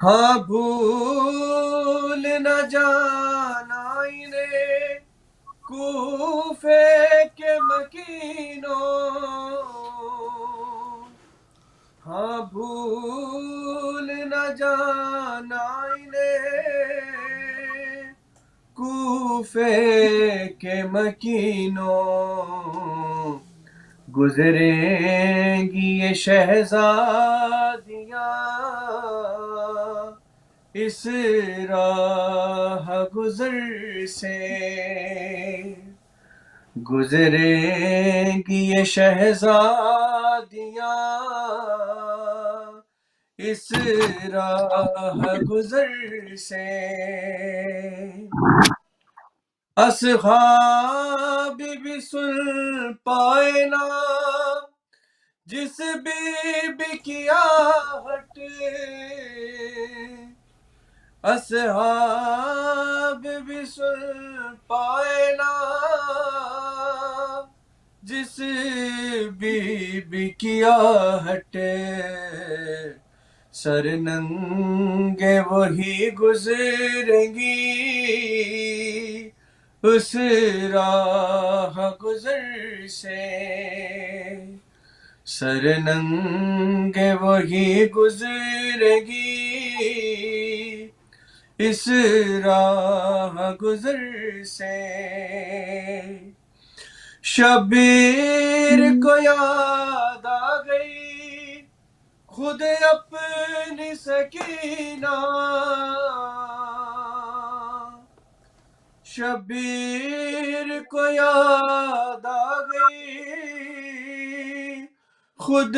ہاں بھول نہ جانا انہیں کوفے کے مکینوں، ہاں بھول نہ جانا انہیں کوفے کے مکینوں، گزریں گی یہ شہزادیاں اس راہ گزر سے، گزریں گی یہ شہزادیاں اس راہ گزر سے، اصحاب بھی سن پائے نا جس بی بی کی آہٹ، اصحاب بھی سن پائے نا جس بی بی کی آہٹ، سر ننگے وہی گزریں گی اس راہ گزر سے، سر ننگے وہی گزرے گی اس راہ گزر سے، شبیر کو یاد آ گئی خود اپنی سکینہ، شبیر کو یاد آ گئی خود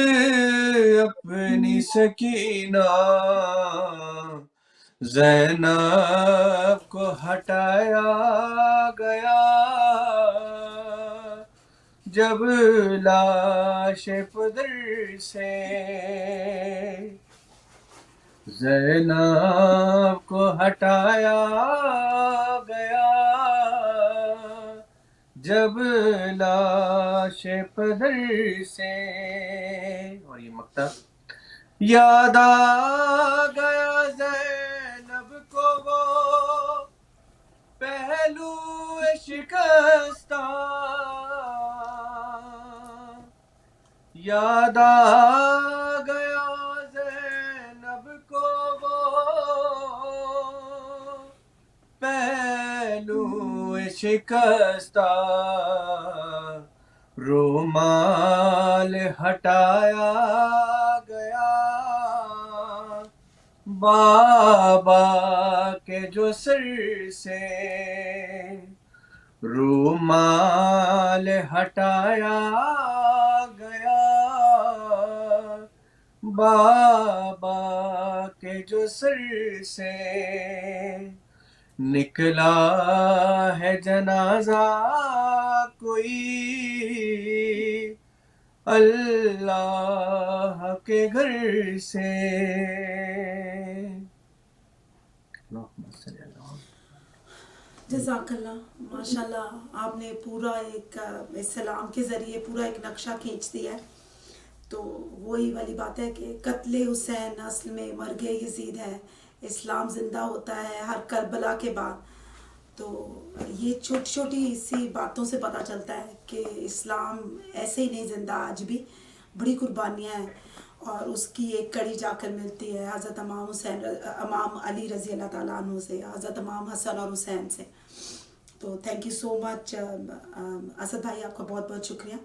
اپنی سکینہ، زینب کو ہٹایا گیا جب لاش پدر سے، زینب کو ہٹایا گیا جب لاش پدر سے، اور یہ مقطع، یاد آ گیا زینب کو وہ پہلو شکستہ، یاد آ گیا زینب کو وہ پہلو شکستہ، رومال ہٹایا گیا بابا کے جو سر سے، رومال ہٹایا گیا بابا کے جو سر سے، نکلا ہے جنازہ کوئی اللہ کے گھر سے، جزاک اللہ، ماشاء اللہ آپ نے پورا ایک اسلام کے ذریعے پورا ایک نقشہ کھینچ دیا ہے۔ تو وہی والی بات ہے کہ قتل حسین اصل میں مرگ یزید ہے، اسلام زندہ ہوتا ہے ہر کربلا کے بعد۔ تو یہ چھوٹی چھوٹی سی باتوں سے پتہ چلتا ہے کہ اسلام ایسے ہی نہیں زندہ، آج بھی بڑی قربانیاں ہیں، اور اس کی ایک کڑی جا کر ملتی ہے حضرت امام علی رضی اللہ تعالیٰ عنہ سے، حضرت امام حسن اور حسین سے۔ تو تھینک یو سو مچ اسد بھائی، آپ کا بہت بہت شکریہ۔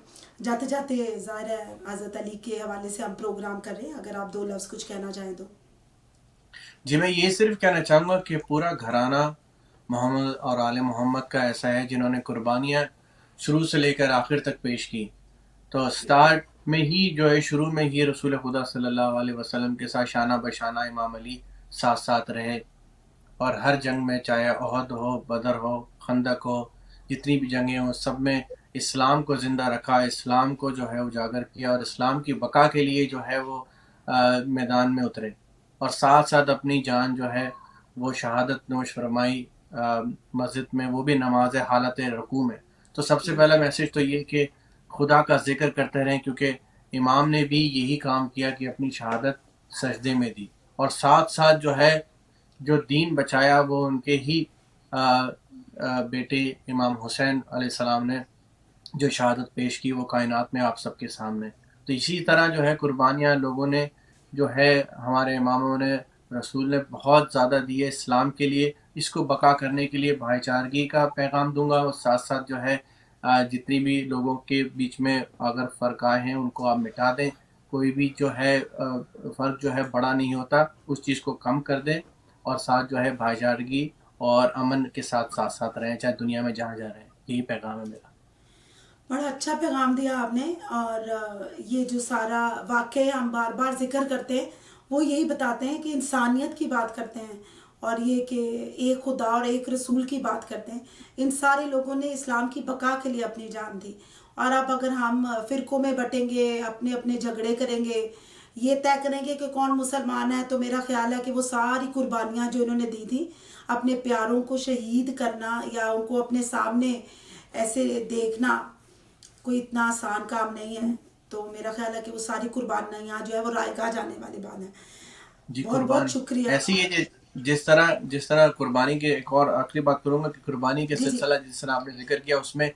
جاتے جاتے ظاہر ہے حضرت علی کے حوالے سے ہم پروگرام کر رہے ہیں، اگر آپ 2 لفظ کچھ کہنا چاہیں تو۔ جی میں یہ صرف کہنا چاہوں گا کہ پورا گھرانہ محمد اور آل محمد کا ایسا ہے جنہوں نے قربانیاں شروع سے لے کر آخر تک پیش کی۔ تو سٹارٹ میں ہی جو ہے، شروع میں ہی رسول خدا صلی اللہ علیہ وسلم کے ساتھ شانہ بشانہ امام علی ساتھ ساتھ رہے، اور ہر جنگ میں، چاہے احد ہو، بدر ہو، خندق ہو، جتنی بھی جنگیں ہوں، سب میں اسلام کو زندہ رکھا، اسلام کو جو ہے اجاگر کیا، اور اسلام کی بقا کے لیے جو ہے وہ میدان میں اترے، اور ساتھ ساتھ اپنی جان جو ہے وہ شہادت نوش فرمائی مسجد میں، وہ بھی نماز حالت رکوع میں۔ تو سب سے پہلا میسج تو یہ کہ خدا کا ذکر کرتے رہیں، کیونکہ امام نے بھی یہی کام کیا کہ اپنی شہادت سجدے میں دی، اور ساتھ ساتھ جو ہے جو دین بچایا وہ ان کے ہی بیٹے امام حسین علیہ السلام نے جو شہادت پیش کی وہ کائنات میں آپ سب کے سامنے. تو اسی طرح جو ہے قربانیاں لوگوں نے جو ہے ہمارے اماموں نے رسول نے بہت زیادہ دی ہے اسلام کے لیے. اس کو بقا کرنے کے لیے بھائی چارگی کا پیغام دوں گا، اور ساتھ ساتھ جو ہے جتنی بھی لوگوں کے بیچ میں اگر فرق آئے ہیں ان کو آپ مٹا دیں. کوئی بھی جو ہے فرق جو ہے بڑا نہیں ہوتا، اس چیز کو کم کر دیں، اور ساتھ جو ہے بھائی چارگی اور امن کے ساتھ ساتھ رہیں، چاہے دنیا میں جہاں جا رہے ہیں. یہی پیغام ہے میرا. بڑا اچھا پیغام دیا آپ نے. اور یہ جو سارا واقعہ ہم بار بار ذکر کرتے ہیں وہ یہی بتاتے ہیں کہ انسانیت کی بات کرتے ہیں، اور یہ کہ ایک خدا اور ایک رسول کی بات کرتے ہیں. ان سارے لوگوں نے اسلام کی بقا کے لیے اپنی جان دی. اور اب اگر ہم فرقوں میں بٹیں گے، اپنے اپنے جھگڑے کریں گے، یہ طے کریں گے کہ کون مسلمان ہے، تو میرا خیال ہے کہ وہ ساری قربانیاں جو انہوں نے دی تھیں اپنے پیاروں کو شہید کرنا یا ان کو اپنے سامنے ایسے دیکھنا کوئی اتنا آسان کام نہیں ہے. تو میرا خیال ہے کہ وہ ساری قربانیاں جو ہے وہ رائگاں جانے والی بات ہے. جی بہت قربان بہت شکریہ. ایسی ہے جس طرح قربانی کے ایک اور آخری بات کروں گا کہ قربانی کے جی جی سلسلہ جس طرح آپ نے ذکر کیا اس میں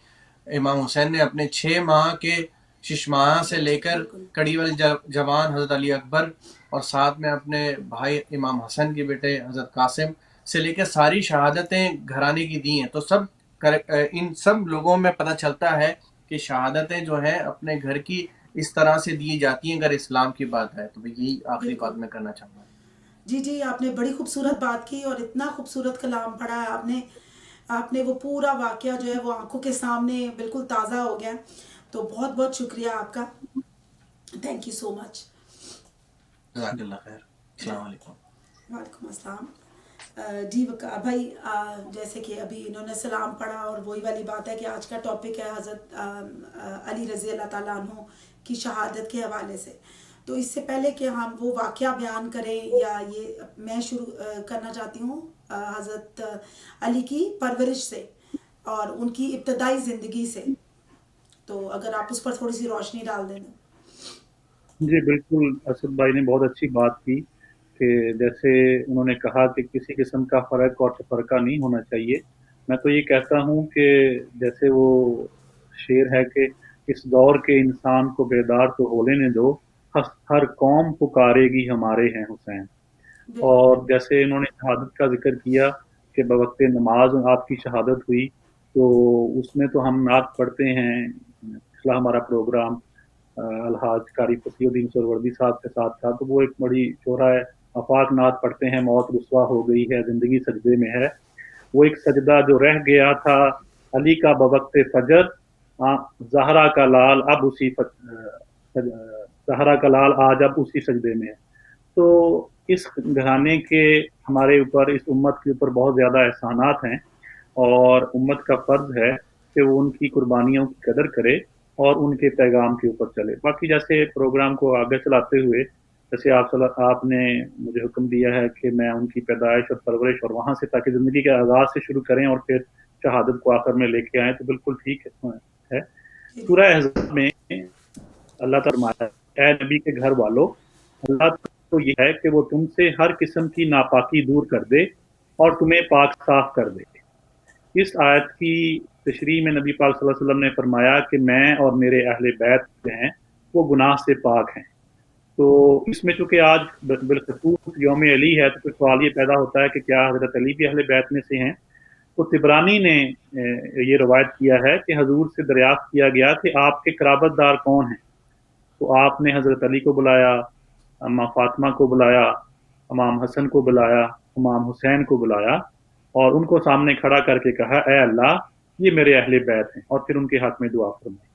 امام حسین نے اپنے 6 ماہ کے شش ماہ سے لے کر بالکل کڑی والے جوان حضرت علی اکبر اور ساتھ میں اپنے بھائی امام حسن کے بیٹے حضرت قاسم سے لے کر ساری شہادتیں گھرانے کی دی ہیں. تو ان سب لوگوں میں پتہ چلتا ہے کہ شہادتیں جو ہیں اپنے گھر کی اس طرح سے دی جاتی ہیں اگر اسلام کی بات ہے. تو یہی آخری بالکل. بات میں کرنا چاہوں گا. جی جی آپ نے بڑی خوبصورت بات کی اور اتنا خوبصورت کلام پڑھا ہے آپ نے وہ پورا واقعہ جو ہے وہ آنکھوں کے سامنے بالکل تازہ ہو گیا. تو بہت بہت شکریہ آپ کا. تھینک یو سو مچ. جزاک اللہ خیر. السلام علیکم. وعلیکم السلام. جی وقار بھائی، جیسے کہ ابھی انہوں نے سلام پڑھا اور وہی والی بات ہے کہ آج کا ٹاپک ہے حضرت علی رضی اللہ تعالیٰ عنہ کی شہادت کے حوالے سے. تو اس سے پہلے کہ ہم وہ واقعہ بیان کریں، یا یہ میں شروع کرنا چاہتی ہوں حضرت علی کی پرورش سے اور ان کی ابتدائی زندگی سے. تو اگر آپ اس پر تھوڑی سی روشنی ڈال دیں. جی بالکل، اسد بھائی نے بہت اچھی بات کی کہ جیسے انہوں نے کہا کہ کسی قسم کا فرق اور تفرقہ نہیں ہونا چاہیے. میں تو یہ کہتا ہوں کہ جیسے وہ شعر ہے کہ اس دور کے انسان کو بیدار تو ہو لینے دو، ہر قوم پکارے گی ہمارے ہیں حسین. بالکل اور جیسے انہوں نے شہادت کا ذکر کیا کہ بوقت نماز آپ کی شہادت ہوئی، تو اس میں تو ہم نعت پڑھتے ہیں. پچھلا ہمارا پروگرام الحاج قاری فصیح الدین سہروردی صاحب کے ساتھ تھا، تو وہ ایک بڑی شعرا ہے آفاق نعت پڑھتے ہیں، موت رسوا ہو گئی ہے زندگی سجدے میں ہے. وہ ایک سجدہ جو رہ گیا تھا علی کا بوقت فجر، زہرا کا لال اب اسی زہرا کا لال آج اب اسی سجدے میں ہے. تو اس گھرانے کے ہمارے اوپر، اس امت کے اوپر بہت زیادہ احسانات ہیں، اور امت کا فرض ہے کہ وہ ان کی قربانیوں کی قدر کرے اور ان کے پیغام کے اوپر چلے. باقی جیسے پروگرام کو آگے چلاتے ہوئے جیسے آپ نے مجھے حکم دیا ہے کہ میں ان کی پیدائش اور پرورش اور وہاں سے تاکہ زندگی کے آغاز سے شروع کریں اور پھر شہادت کو آخر میں لے کے آئیں، تو بالکل ٹھیک ہے. سورہ احزاب میں اللہ تعالیٰ فرمایا، اے نبی کے گھر والوں، اللہ تو یہ ہے کہ وہ تم سے ہر قسم کی ناپاکی دور کر دے اور تمہیں پاک صاف کر دے. اس آیت کی تشریح میں نبی پاک صلی اللہ علیہ وسلم نے فرمایا کہ میں اور میرے اہل بیت جو ہیں وہ گناہ سے پاک ہیں. تو اس میں چونکہ آج بالخصوص یوم علی ہے، تو پھر سوال یہ پیدا ہوتا ہے کہ کیا حضرت علی بھی اہل بیت میں سے ہیں؟ تو طبرانی نے یہ روایت کیا ہے کہ حضور سے دریافت کیا گیا کہ آپ کے قرابت دار کون ہیں؟ تو آپ نے حضرت علی کو بلایا، اماں فاطمہ کو بلایا، امام حسن کو بلایا، امام حسین کو بلایا، اور ان کو سامنے کھڑا کر کے کہا، اے اللہ یہ میرے اہل بیت ہیں، اور پھر ان کے حق میں دعا فرمائی.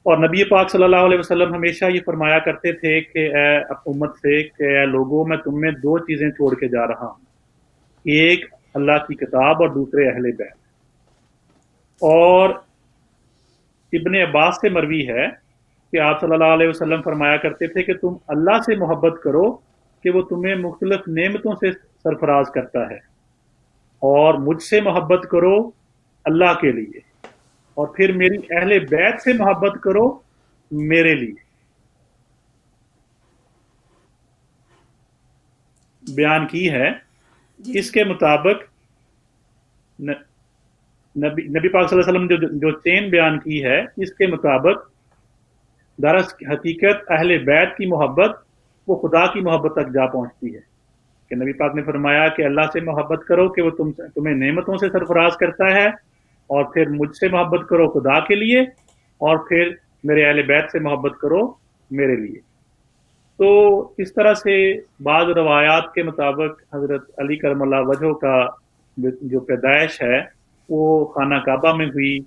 اور نبی پاک صلی اللہ علیہ وسلم ہمیشہ یہ فرمایا کرتے تھے کہ اے امت سے کہ اے لوگوں، میں تم میں 2 چیزیں چھوڑ کے جا رہا ہوں، ایک اللہ کی کتاب اور دوسرے اہل بیت. اور ابن عباس سے مروی ہے کہ آپ صلی اللہ علیہ وسلم فرمایا کرتے تھے کہ تم اللہ سے محبت کرو کہ وہ تمہیں مختلف نعمتوں سے سرفراز کرتا ہے، اور مجھ سے محبت کرو اللہ کے لیے، اور پھر میری اہل بیت سے محبت کرو میرے لیے. بیان کی ہے جی اس کے مطابق نبی پاک صلی اللہ علیہ وسلم جو چین بیان کی ہے اس کے مطابق درس حقیقت اہل بیت کی محبت وہ خدا کی محبت تک جا پہنچتی ہے کہ نبی پاک نے فرمایا کہ اللہ سے محبت کرو کہ وہ تمہیں نعمتوں سے سرفراز کرتا ہے، اور پھر مجھ سے محبت کرو خدا کے لیے، اور پھر میرے اہل بیت سے محبت کرو میرے لیے۔ تو اس طرح سے بعض روایات کے مطابق حضرت علی کرم اللہ وجہ کا جو پیدائش ہے وہ خانہ کعبہ میں ہوئی،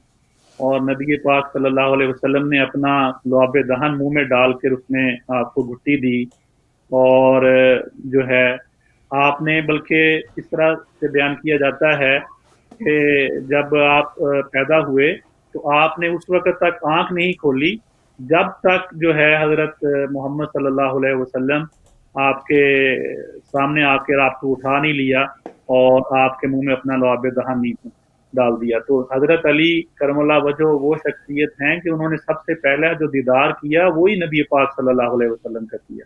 اور نبی پاک صلی اللہ علیہ وسلم نے اپنا لعاب دہن منہ میں ڈال کر اس میں آپ کو گھٹی دی، اور جو ہے آپ نے، بلکہ اس طرح سے بیان کیا جاتا ہے کہ جب آپ پیدا ہوئے تو آپ نے اس وقت تک آنکھ نہیں کھولی جب تک جو ہے حضرت محمد صلی اللہ علیہ وسلم آپ کے سامنے آ کر آپ کو اٹھا نہیں لیا اور آپ کے منہ میں اپنا لعاب دہن نہیں ڈال دیا۔ تو حضرت علی کرم اللہ وجہ وہ شخصیت ہیں کہ انہوں نے سب سے پہلا جو دیدار کیا وہی نبی پاک صلی اللہ علیہ وسلم کا کیا۔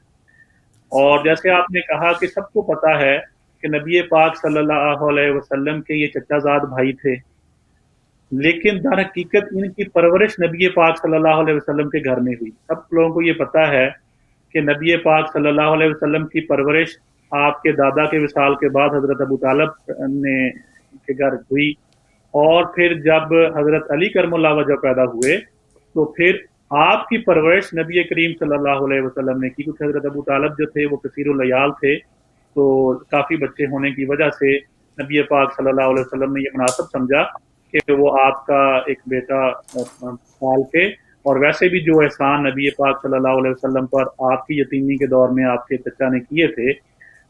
اور جیسے آپ نے کہا کہ سب کو پتا ہے کہ نبی پاک صلی اللہ علیہ وسلم کے یہ چچا زاد بھائی تھے، لیکن در حقیقت ان کی پرورش نبی پاک صلی اللہ علیہ وسلم کے گھر میں ہوئی۔ سب لوگوں کو یہ پتا ہے کہ نبی پاک صلی اللہ علیہ وسلم کی پرورش آپ کے دادا کے وصال کے بعد حضرت ابو طالب نے کے گھر ہوئی، اور پھر جب حضرت علی کرم اللہ وجہ پیدا ہوئے تو پھر آپ کی پرورش نبی کریم صلی اللہ علیہ وسلم نے کی، کیونکہ حضرت ابو طالب جو تھے وہ کثیر العیال تھے، تو کافی بچے ہونے کی وجہ سے نبی پاک صلی اللہ علیہ وسلم نے یہ مناسب سمجھا کہ وہ آپ کا ایک بیٹا پال کے، اور ویسے بھی جو احسان نبی پاک صلی اللہ علیہ وسلم پر آپ کی یتیمی کے دور میں آپ کے چچا نے کیے تھے،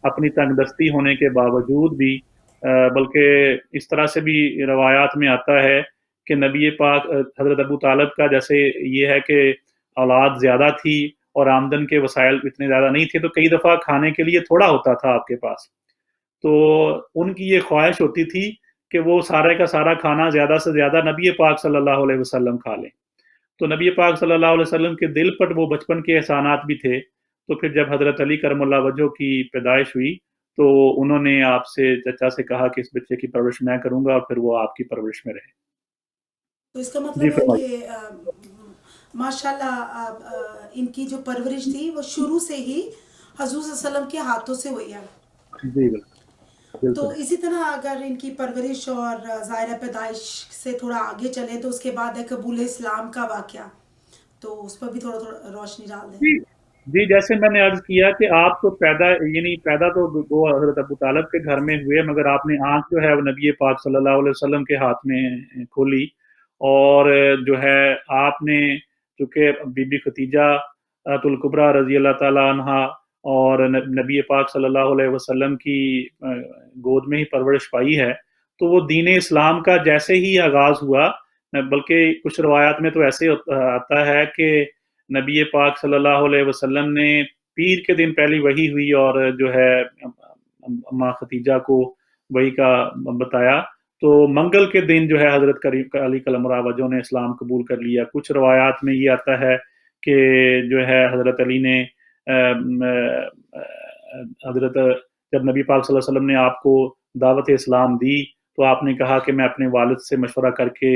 اپنی تنگ دستی ہونے کے باوجود بھی، بلکہ اس طرح سے بھی روایات میں آتا ہے کہ نبی پاک حضرت ابو طالب کا جیسے یہ ہے کہ اولاد زیادہ تھی اور آمدن کے وسائل اتنے زیادہ نہیں تھے، تو کئی دفعہ کھانے کے لیے تھوڑا ہوتا تھا آپ کے پاس، تو ان کی یہ خواہش ہوتی تھی کہ وہ سارے کا سارا کھانا زیادہ سے زیادہ نبی پاک صلی اللہ علیہ وسلم کھا لیں۔ تو نبی پاک صلی اللہ علیہ وسلم کے دل پر وہ بچپن کے احسانات بھی تھے، تو پھر جب حضرت علی کرم اللہ وجہ کی پیدائش ہوئی تو انہوں نے آپ سے چچا سے کہا کہ اس بچے کی پرورش میں کروں گا، اور پھر وہ آپ کی پرورش میں رہے۔ تو اس کا جی مطلب ہے فرمائیے۔ کہ ماشاءاللہ ان کی جو پرورش تھی وہ شروع سے ہی حضور صلی اللہ علیہ وسلم کے ہاتھوں سے ہوئی ہے۔ جی بالکل تو بالکل۔ اسی طرح اگر ان کی پرورش اور ظاہرہ پیدائش سے تھوڑا آگے چلیں تو اس کے بعد ہے قبول اسلام کا واقعہ، تو اس پر بھی تھوڑا تھوڑا روشنی ڈال دیں۔ جی جی، جیسے میں نے عرض کیا کہ آپ تو پیدا تو وہ حضرت ابو طالب کے گھر میں ہوئے، مگر آپ نے آنکھ جو ہے وہ نبی پاک صلی اللہ علیہ وسلم کے ہاتھ میں کھولی، اور جو ہے آپ نے چونکہ بی بی ختیجہ الکبریٰ رضی اللہ تعالیٰ عنہا اور نبی پاک صلی اللہ علیہ وسلم کی گود میں ہی پرورش پائی ہے، تو وہ دین اسلام کا جیسے ہی آغاز ہوا، بلکہ کچھ روایات میں تو ایسے آتا ہے کہ نبی پاک صلی اللہ علیہ وسلم نے پیر کے دن پہلی وحی ہوئی اور جو ہے ماں ختیجہ کو وحی کا بتایا، تو منگل کے دن جو ہے حضرت علی کلم اللہ وجہ نے اسلام قبول کر لیا۔ کچھ روایات میں یہ آتا ہے کہ جو ہے حضرت علی نے حضرت جب نبی پاک صلی اللہ علیہ وسلم نے آپ کو دعوت اسلام دی تو آپ نے کہا کہ میں اپنے والد سے مشورہ کر کے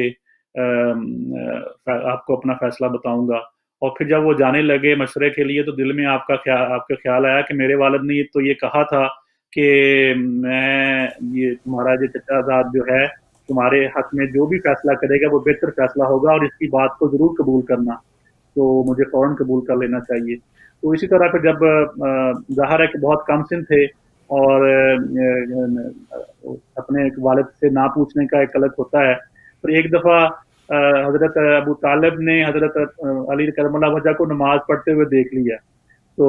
آپ کو اپنا فیصلہ بتاؤں گا، اور پھر جب وہ جانے لگے مشورے کے لیے تو دل میں آپ کا خیال آیا کہ میرے والد نے تو یہ کہا تھا کہ میں یہ تمہارا جو چچا زاد جو ہے تمہارے حق میں جو بھی فیصلہ کرے گا وہ بہتر فیصلہ ہوگا، اور اس کی بات کو ضرور قبول کرنا، تو مجھے فوراً قبول کر لینا چاہیے۔ تو اسی طرح پھر جب ظاہر ہے کہ بہت کم سن تھے اور اپنے والد سے نہ پوچھنے کا ایک الگ ہوتا ہے، پھر ایک دفعہ حضرت ابو طالب نے حضرت علی کرم اللہ وجہ کو نماز پڑھتے ہوئے دیکھ لیا، تو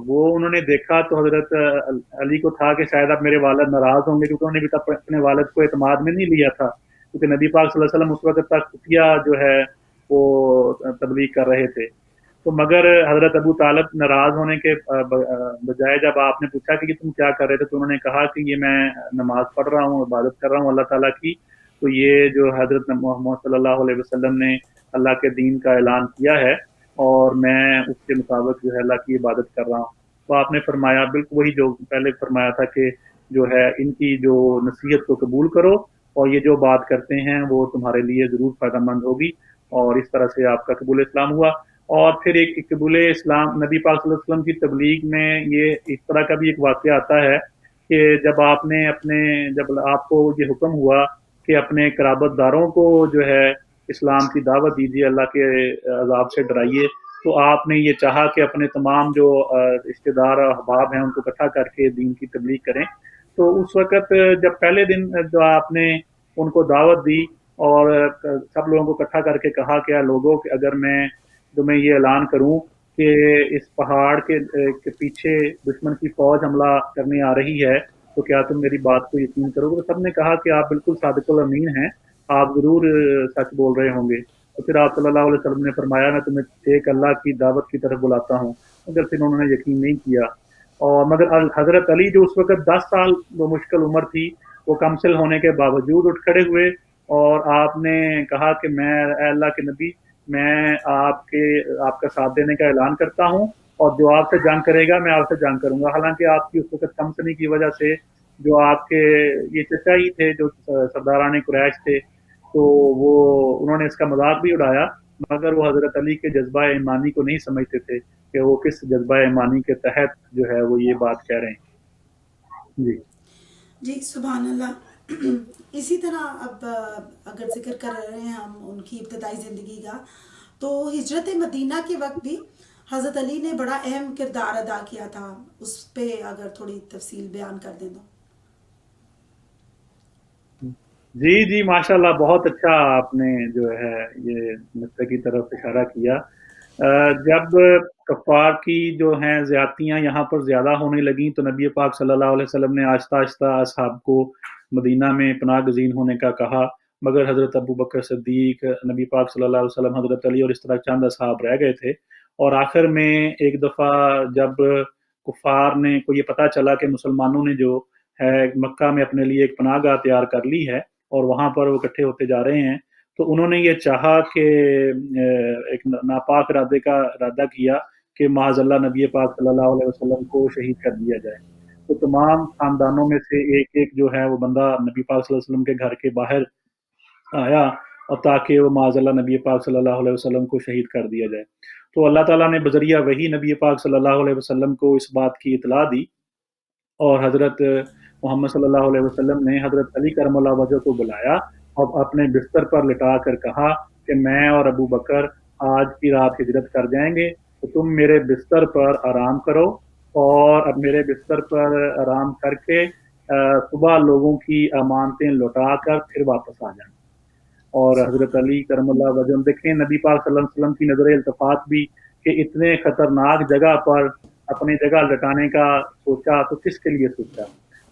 وہ انہوں نے دیکھا تو حضرت علی کو تھا کہ شاید اب میرے والد ناراض ہوں گے، کیونکہ انہوں نے بھی اپنے والد کو اعتماد میں نہیں لیا تھا، کیونکہ نبی پاک صلی اللہ علیہ وسلم اس وقت تک خفیہ جو ہے وہ تبلیغ کر رہے تھے۔ تو مگر حضرت ابو طالب ناراض ہونے کے بجائے جب آپ نے پوچھا کہ تم کیا کر رہے تھے، تو انہوں نے کہا کہ یہ میں نماز پڑھ رہا ہوں، عبادت کر رہا ہوں اللہ تعالیٰ کی، تو یہ جو حضرت محمد صلی اللہ علیہ وسلم نے اللہ کے دین کا اعلان کیا ہے اور میں اس کے مطابق جو ہے اللہ کی عبادت کر رہا ہوں۔ تو آپ نے فرمایا بالکل وہی جو پہلے فرمایا تھا کہ جو ہے ان کی جو نصیحت کو قبول کرو اور یہ جو بات کرتے ہیں وہ تمہارے لیے ضرور فائدہ مند ہوگی، اور اس طرح سے آپ کا قبول اسلام ہوا۔ اور پھر ایک قبول اسلام نبی پاک صلی اللہ علیہ وسلم کی تبلیغ میں یہ اس طرح کا بھی ایک واقعہ آتا ہے کہ جب آپ کو یہ حکم ہوا کہ اپنے قرابت داروں کو جو ہے اسلام کی دعوت دیجیے، اللہ کے عذاب سے ڈرائیے، تو آپ نے یہ چاہا کہ اپنے تمام جو رشتے دار اور احباب ہیں ان کو اکٹھا کر کے دین کی تبلیغ کریں۔ تو اس وقت جب پہلے دن جو آپ نے ان کو دعوت دی اور سب لوگوں کو اکٹھا کر کے کہا کہ لوگوں کہ اگر میں تمہیں یہ اعلان کروں کہ اس پہاڑ کے پیچھے دشمن کی فوج حملہ کرنے آ رہی ہے تو کیا تم میری بات کو یقین کرو گے؟ تو سب نے کہا کہ آپ بالکل صادق الامین ہیں، آپ ضرور سچ بول رہے ہوں گے۔ تو پھر آپ صلی اللہ علیہ وسلم نے فرمایا میں تمہیں ایک اللہ کی دعوت کی طرف بلاتا ہوں، مگر پھر انہوں نے یقین نہیں کیا۔ اور مگر حضرت علی جو اس وقت 10 سال وہ مشکل عمر تھی، وہ کمسل ہونے کے باوجود اٹھ کھڑے ہوئے اور آپ نے کہا کہ میں اے اللہ کے نبی، میں آپ کا ساتھ دینے کا اعلان کرتا ہوں، اور جو آپ سے جنگ کرے گا میں آپ سے جنگ کروں گا۔ حالانکہ آپ کی اس وقت کمسنی کی وجہ سے جو آپ کے یہ چچا ہی تھے جو سرداران قریش تھے، تو انہوں نے اس کا مذاق بھی اڑایا، مگر وہ حضرت علی کے جذبہ ایمانی کو نہیں سمجھتے تھے کہ وہ کس جذبہ ایمانی کے تحت جو ہے وہ یہ بات کہہ رہے ہیں۔ جی جی سبحان اللہ۔ اسی طرح اب اگر ذکر کر رہے ہیں ہم ان کی ابتدائی زندگی کا، تو ہجرت مدینہ کے وقت بھی حضرت علی نے بڑا اہم کردار ادا کیا تھا، اس پہ اگر تھوڑی تفصیل بیان کر دیں تو۔ جی ماشاءاللہ، بہت اچھا آپ نے جو ہے یہ نقطے کی طرف اشارہ کیا۔ جب کفار کی جو ہیں زیادتیاں یہاں پر زیادہ ہونے لگیں تو نبی پاک صلی اللہ علیہ وسلم نے آہستہ آہستہ اصحاب کو مدینہ میں پناہ گزین ہونے کا کہا، مگر حضرت ابو بکر صدیق، نبی پاک صلی اللہ علیہ وسلم، حضرت علی اور اس طرح چند اصحاب رہ گئے تھے۔ اور آخر میں ایک دفعہ جب کفار نے کو یہ پتہ چلا کہ مسلمانوں نے جو ہے مکہ میں اپنے لیے ایک پناہ گاہ تیار کر لی ہے اور وہاں پر وہ اکٹھے ہوتے جا رہے ہیں، تو انہوں نے یہ چاہا کہ ایک ناپاک ارادہ کیا کہ معاذ اللہ نبی پاک صلی اللہ علیہ وسلم کو شہید کر دیا جائے۔ تو تمام خاندانوں میں سے ایک جو ہے وہ بندہ نبی پاک صلی اللہ علیہ وسلم کے گھر کے باہر آیا اور تاکہ وہ معاذ اللہ نبی پاک صلی اللہ علیہ وسلم کو شہید کر دیا جائے۔ تو اللہ تعالیٰ نے بذریعہ وہی نبی پاک صلی اللہ علیہ وسلم کو اس بات کی اطلاع دی، اور حضرت محمد صلی اللہ علیہ وسلم نے حضرت علی کرم اللہ وجہ کو بلایا اور اپنے بستر پر لٹا کر کہا کہ میں اور ابو بکر آج کی رات ہجرت کر جائیں گے، تو تم میرے بستر پر آرام کرو، اور اب میرے بستر پر آرام کر کے صبح لوگوں کی امانتیں لوٹا کر پھر واپس آ جائیں۔ اور حضرت علی کرم اللہ وجہ دیکھیں نبی پاک صلی اللہ علیہ وسلم کی نظر التفات بھی کہ اتنے خطرناک جگہ پر اپنی جگہ لٹانے کا سوچا تو کس کے لیے سوچا؟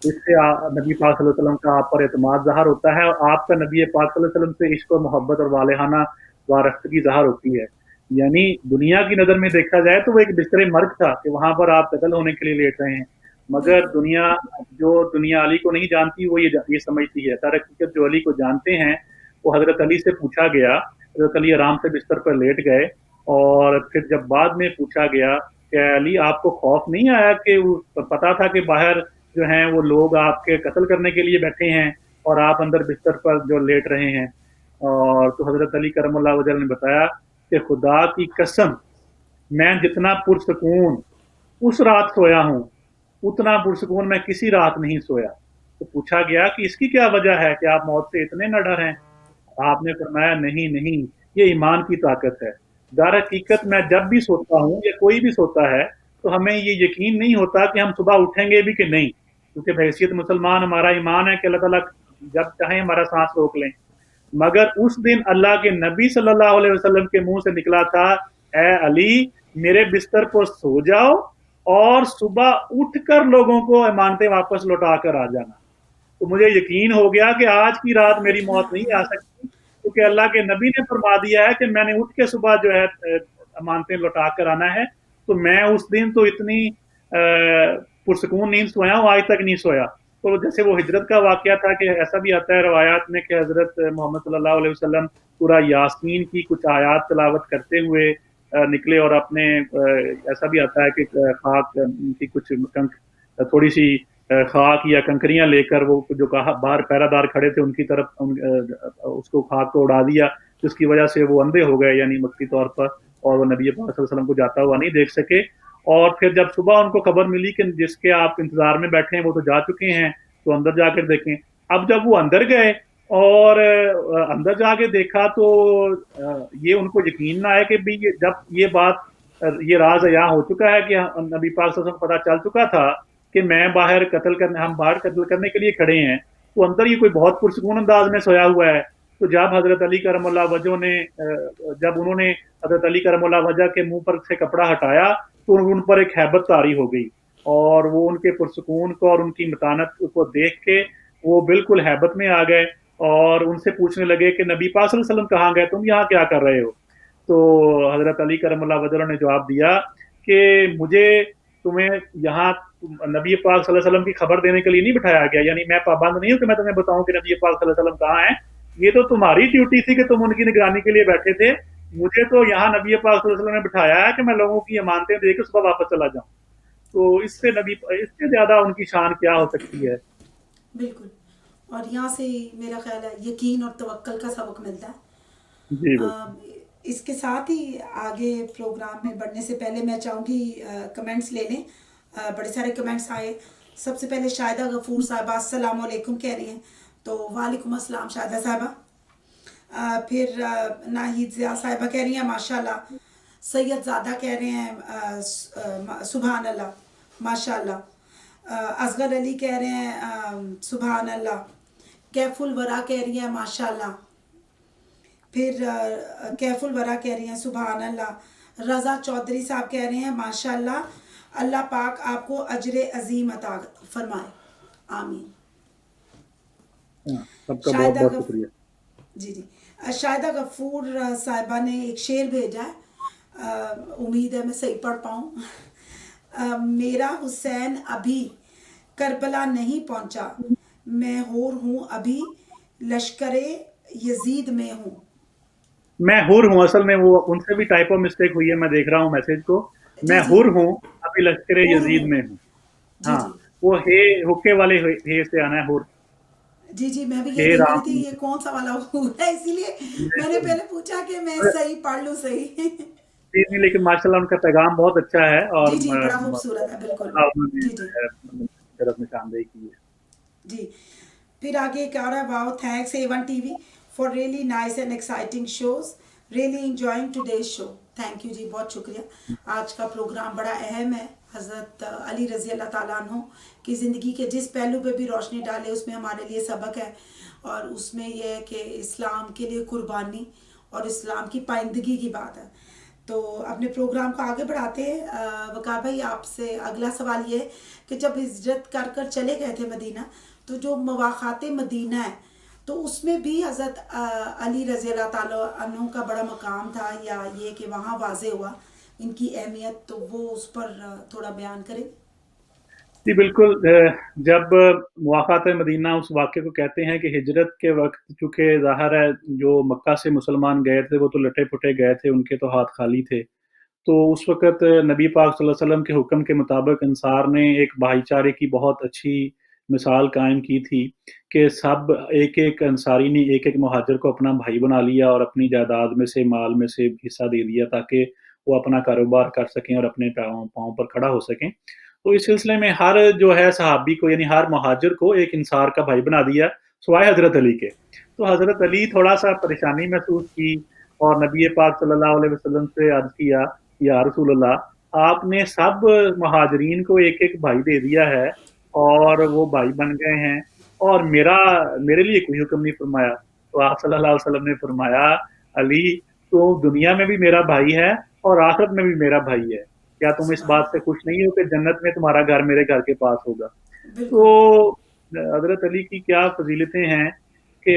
اس سے نبی پاک صلی اللہ علیہ وسلم کا آپ پر اعتماد ظاہر ہوتا ہے، اور آپ کا نبی پاک صلی اللہ علیہ وسلم سے عشق و محبت اور والہانہ وارفتگی ظاہر ہوتی ہے۔ یعنی دنیا کی نظر میں دیکھا جائے تو وہ ایک بستر مرگ تھا کہ وہاں پر آپ قتل ہونے کے لیے لیٹ رہے ہیں، مگر دنیا علی کو نہیں جانتی، وہ یہ سمجھتی ہے۔ در حقیقت جو علی کو جانتے ہیں، وہ حضرت علی سے پوچھا گیا، حضرت علی آرام سے بستر پر لیٹ گئے، اور پھر جب بعد میں پوچھا گیا کہ علی آپ کو خوف نہیں آیا کہ پتا تھا کہ باہر جو ہیں وہ لوگ آپ کے قتل کرنے کے لیے بیٹھے ہیں اور آپ اندر بستر پر جو لیٹ رہے ہیں؟ اور تو حضرت علی کرم اللہ وجہ نے بتایا کہ خدا کی قسم میں جتنا پرسکون اس رات سویا ہوں اتنا پرسکون میں کسی رات نہیں سویا۔ تو پوچھا گیا کہ اس کی کیا وجہ ہے کہ آپ موت سے اتنے نہ ڈر ہیں؟ آپ نے فرمایا نہیں، یہ ایمان کی طاقت ہے۔ در حقیقت میں جب بھی سوتا ہوں یا کوئی بھی سوتا ہے تو ہمیں یہ یقین نہیں ہوتا کہ ہم صبح اٹھیں گے بھی کہ نہیں، کیونکہ بحیثیت مسلمان ہمارا ایمان ہے کہ اللہ تعالیٰ جب چاہیں ہمارا سانس روک لیں۔ مگر اس دن اللہ کے نبی صلی اللہ علیہ وسلم کے منہ سے نکلا تھا، اے علی میرے بستر پر سو جاؤ اور صبح اٹھ کر لوگوں کو امانتیں واپس لوٹا کر آ جانا۔ تو مجھے یقین ہو گیا کہ آج کی رات میری موت نہیں آ سکتی، کیونکہ اللہ کے نبی نے فرما دیا ہے کہ میں نے اٹھ کے صبح جو ہے امانتیں لوٹا کر آنا ہے۔ تو میں اس دن تو اتنی پرسکون نیند سویا ہوں، آج تک نہیں سویا۔ تو جیسے وہ ہجرت کا واقعہ تھا کہ ایسا بھی آتا ہے روایات میں کہ حضرت محمد صلی اللہ علیہ وسلم سورہ یاسین کی کچھ آیات تلاوت کرتے ہوئے نکلے اور اپنے ایسا بھی آتا ہے کہ خاک کی کچھ تھوڑی سی خاک یا کنکریاں لے کر وہ جو باہر پہرہ دار کھڑے تھے ان کی طرف اس کو خاک کو اڑا دیا، جس کی وجہ سے وہ اندھے ہو گئے یعنی مکتی طور پر، اور وہ نبی پاک صلی اللہ علیہ وسلم کو جاتا ہوا نہیں دیکھ سکے. اور پھر جب صبح ان کو خبر ملی کہ جس کے آپ انتظار میں بیٹھے ہیں وہ تو جا چکے ہیں، تو اندر جا کر دیکھیں. اب جب وہ اندر گئے اور اندر جا کے دیکھا تو یہ ان کو یقین نہ آئے کہ بھی جب یہ بات یہ راز یہاں ہو چکا ہے کہ نبی پاک صلی اللہ علیہ وسلم پتہ چل چکا تھا کہ ہم باہر قتل کرنے کے لیے کھڑے ہیں، تو اندر یہ کوئی بہت پرسکون انداز میں سویا ہوا ہے. تو جب حضرت علی کرم اللہ وجہ نے جب انہوں نے حضرت علی کرم اللہ وجہ کے منہ پر سے کپڑا ہٹایا تو ان پر ایک ہیبت طاری ہو گئی، اور وہ ان کے پرسکون کو اور ان کی متانت کو دیکھ کے وہ بالکل ہیبت میں آ گئے اور ان سے پوچھنے لگے کہ نبی پاک صلی اللہ علیہ وسلم کہاں گئے، تم یہاں کیا کر رہے ہو؟ تو حضرت علی کرم اللہ وجہ نے جواب دیا کہ مجھے تمہیں یہاں نبی پاک صلی اللہ علیہ وسلم کی خبر دینے کے لیے نہیں بٹھایا گیا، یعنی میں پابند نہیں ہوں کہ میں تمہیں بتاؤں کہ نبی پاک صلی اللہ علیہ وسلم کہاں ہیں، یہ تو تمہاری ڈیوٹی تھی کہ تم ان کی نگرانی کے لیے بیٹھے تھے، مجھے تو یہاں نبی پاک صلی اللہ علیہ وسلم نے بٹھایا ہے کہ میں لوگوں کی امانتیں دے کے صبح واپس چلا جاؤں. تو اس سے زیادہ ان کی شان کیا ہو سکتی ہے؟ بالکل. اور یہاں سے میرا خیال ہے یقین اور توکل کا سبق ملتا ہے. جی بالکل. اس کے ساتھ ہی آگے پروگرام میں بڑھنے سے پہلے میں چاہوں گی کمنٹس لے لیں. بڑے سارے کمنٹس آئے. سب سے پہلے شاہدہ غفور صاحبہ السلام علیکم کہہ رہی ہیں، تو وعلیکم السلام شاہدہ صاحبہ. پھر ناہید ضیاء صاحبہ کہہ رہی ہیں ماشاء اللہ. سید زادہ کہہ رہے ہیں سبحان اللہ ماشاء اللہ. اصغر علی کہہ رہے ہیں سبحان اللہ. کیف الورا کہہ رہی ہیں ماشاء اللہ. پھر کیف الورا کہہ رہی ہیں سبحان اللہ. رضا چودھری صاحب کہہ رہے ہیں ماشاء اللہ، اللہ پاک آپ کو اجر عظیم عطا فرمائے، آمین. سب کا بہت بہت شکریہ. جی. شاہدہ غفور صاحبہ نے ایک شعر بھیجا ہے، امید ہے میں صحیح پڑھ پاؤں. میرا حسین ابھی کربلا نہیں پہنچا، میں ہور ہوں ابھی لشکر یزید میں ہوں. میں ہور ہوں، اصل میں وہ ان سے بھی ٹائپو مسٹیک ہوئی ہے، میں دیکھ رہا ہوں میسج کو. میں ہور ہوں ابھی لشکر یزید میں ہوں. ہاں وہ حکے والے ہے سے آنا ہے ہور. جی میں بھی یہ دیکھ رہی تھی یہ کون سا والا ہور ہے، اسی لیے میں نے پہلے پوچھا کہ میں صحیح پڑھ لوں صحیح. نہیں لیکن ماشاءاللہ ان کا پیغام بہت اچھا ہے اور جی بڑا خوبصورت ہے. بالکل طرف نشاندہی کی ہے. جی. پھر آگے ایک اور ہے، wow thanks A1 TV for really nice and exciting shows, really enjoying today's show. Thank you جی، بہت شکریہ. آج کا پروگرام بڑا اہم ہے. حضرت علی رضی اللہ تعالیٰ عنہ کی زندگی کے جس پہلو پہ بھی روشنی ڈالے اس میں ہمارے لیے سبق ہے، اور اس میں یہ ہے کہ اسلام کے لیے قربانی اور اسلام کی پائندگی کی بات ہے. تو اپنے پروگرام کو آگے بڑھاتے ہیں. وقار بھائی آپ سے اگلا سوال یہ ہے کہ جب ہجرت کر چلے گئے تھے مدینہ، تو جو مواقعات مدینہ ہے تو اس میں بھی حضرت علی رضی اللہ تعالیٰ عنہ کا بڑا مقام تھا، یا یہ کہ وہاں واضح ہوا ان کی اہمیت، تو وہ اس پر تھوڑا بیان کریں. جی بالکل. جب مواقعات مدینہ اس واقعے کو کہتے ہیں کہ ہجرت کے وقت چونکہ ظاہر ہے جو مکہ سے مسلمان گئے تھے وہ تو لٹے پٹے گئے تھے، ان کے تو ہاتھ خالی تھے. تو اس وقت نبی پاک صلی اللہ علیہ وسلم کے حکم کے مطابق انصار نے ایک بھائی چارے کی بہت اچھی مثال قائم کی تھی کہ سب ایک انصاری نے ایک مہاجر کو اپنا بھائی بنا لیا اور اپنی جائیداد میں سے مال میں سے حصہ دے دیا تاکہ وہ اپنا کاروبار کر سکیں اور اپنے پاؤں پر کھڑا ہو سکیں. تو اس سلسلے میں ہر جو ہے صحابی کو یعنی ہر مہاجر کو ایک انصار کا بھائی بنا دیا سوائے حضرت علی کے. تو حضرت علی تھوڑا سا پریشانی محسوس کی اور نبی پاک صلی اللہ علیہ وسلم سے عرض کیا یا رسول اللہ آپ نے سب مہاجرین کو ایک بھائی دے دیا ہے اور وہ بھائی بن گئے ہیں اور میرے لیے کوئی حکم نہیں فرمایا. تو آپ صلی اللہ علیہ وسلم نے فرمایا علی تو دنیا میں بھی میرا بھائی ہے اور آخرت میں بھی میرا بھائی ہے، کیا تم اس بات سے خوش نہیں ہو کہ جنت میں تمہارا گھر میرے گھر کے پاس ہوگا؟ تو حضرت علی کی کیا فضیلتیں ہیں کہ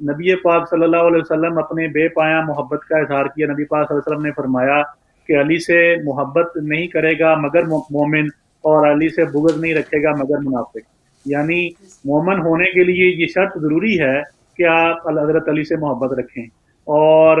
نبی پاک صلی اللہ علیہ وسلم اپنے بے پایاں محبت کا اظہار کیا. نبی پاک صلی اللہ علیہ وسلم نے فرمایا کہ علی سے محبت نہیں کرے گا مگر مومن اور علی سے بغض نہیں رکھے گا مگر منافق. یعنی مومن ہونے کے لیے یہ شرط ضروری ہے کہ آپ حضرت علی سے محبت رکھیں، اور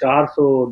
400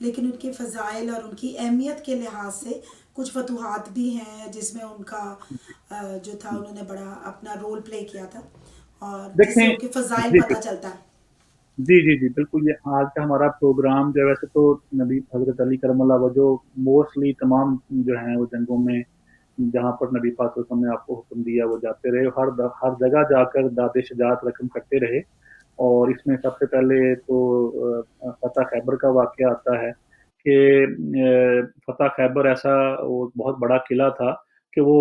لیکن ان کے فضائل اور ان کی اہمیت کے لحاظ سے کچھ فتوحات بھی ہیں جس میں ان کا جو تھا انہوں نے بڑا اپنا رول پلے کیا تھا، اور جس سے دیکھیں ان کے فضائل جی پتہ چلتا ہے۔ جی بالکل، یہ آج کا ہمارا پروگرام جو ہے، ویسے تو نبی حضرت علی کرم اللہ وجہ موسٹلی تمام جو ہیں وہ جنگوں میں جہاں پر نبی پاک صلی اللہ علیہ وسلم نے آپ کو حکم دیا وہ جاتے رہے، ہر جگہ جا کر داد شجاعت رقم کرتے رہے. اور اس میں سب سے پہلے تو فتح خیبر کا واقعہ آتا ہے کہ فتح خیبر ایسا وہ بہت بڑا قلعہ تھا کہ وہ